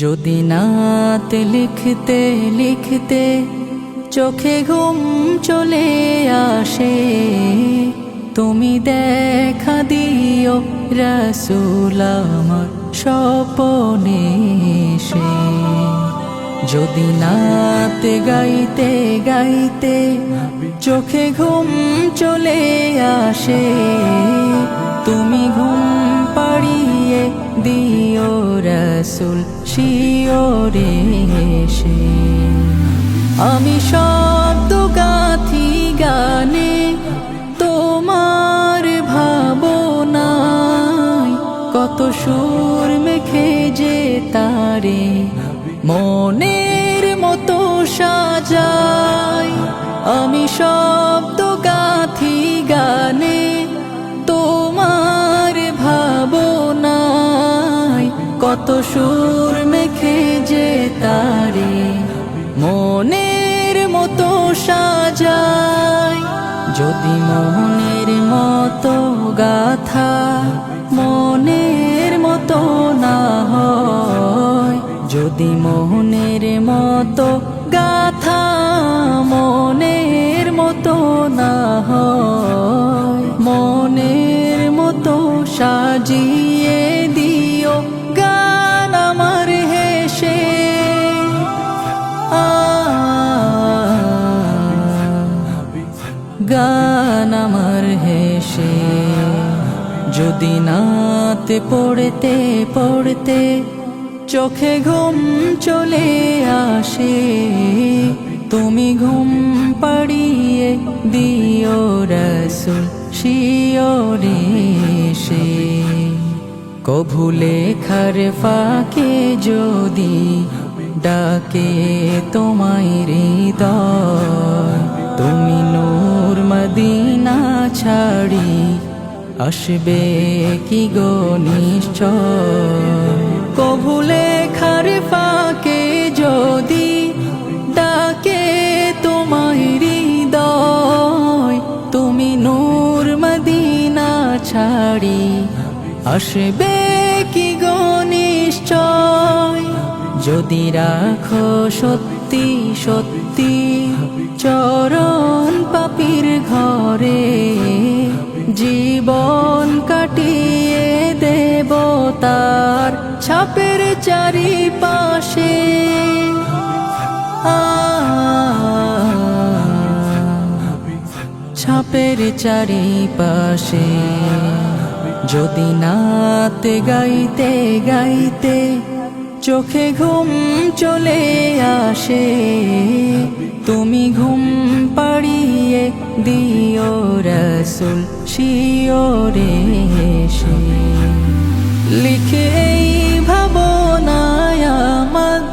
যদি নাতে লিখতে লিখতে চোখে ঘুম চলে আসে, তুমি দেখা দিও রাসূল আমার স্বপনে এসে। যদি নাতে গাইতে গাইতে চোখে ঘুম চলে আসে, তুমি ঘুম পাড়িয়ে দিও রাসূল শিওরে এসে। আমি শব্দ গাথি গানে তোমার ভাবনায়, কত সুর মেখে যে তারে মনের মতো সাজাই। আমি শব্দ গাথি গানে তোমার ভাবনায়, কত সুর মেখে যে তারে মনের মতো সাজাই। যদি মনের মতো গাথা মনের মতো না হয়, যদি মনের মতো গাথা মনের মতো না হয়, মনের মতো সাজিয়ে দিও গান আমার হেসে। গান আমার হেসে। যদি নাতে পড়তে পড়তে চোখে ঘুম চলে আসে, তুমি ঘুম পাড়িয়ে দিও রাসূল শিওরে এসে। কভু লেখার ফাঁকে যদি ডাকে তোমায় হৃদয়, তুমি নূর মদিনা ছাড়ি আসবে কি গো নিশ্চয়। কভু লেখার ফাঁকে যদি ডাকে তোমায় হৃদয়, তুমি নূর মদিনা ছাড়ি আসবে কি গো নিশ্চয়। যদি রাখো সত্যি সত্যি চরণ পাপীর ঘরে, জীবন কাটিয়ে দেব তার ছাপের চারিপাশে। ছাপের চারিপাশে। যদি নাতে গাইতে গাইতে চোখে ঘুম চলে আসে, তুমি ঘুম পাড়িয়ে দিও রাসূল শিওরে এসে। লিখে এই ভাবনায় আমাদ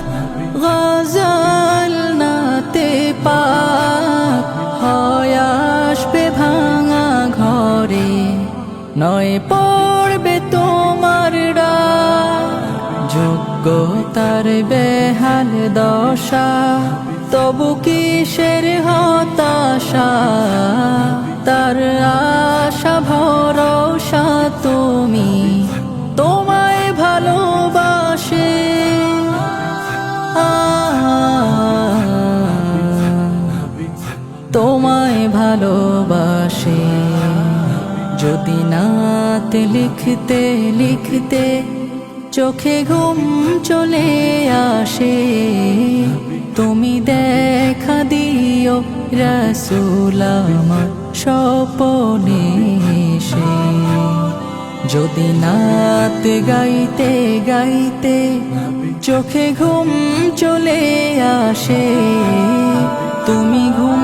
গজল নাতে পাক হয় আসবে ভাঙা ঘরে, নয় পড়বে তোমার ডাক। যোগ্যতার বেহাল দশা, তবু কিসের হতাশা, তার আশা ভরসা তুমি তোমায় ভালোবাসে। তোমায় ভালোবাসে। যদি নাতে লিখতে লিখতে চোখে ঘুম চলে আসে, তুমি দেখা দিও রাসূল আমার স্বপনে এসে। যদি নাতে গাইতে গাইতে চোখে ঘুম চলে আসে, তুমি ঘুম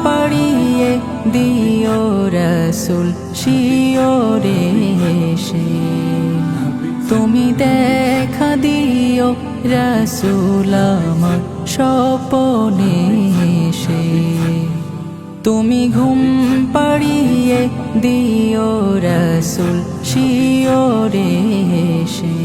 পাড়িয়ে দিও রাসূল শিওরে এসে। তুমি দেখা দিও রাসূল আমার স্বপনে এসে। তুমি ঘুম পাড়িয়ে দিও রাসূল শিওরে এসে।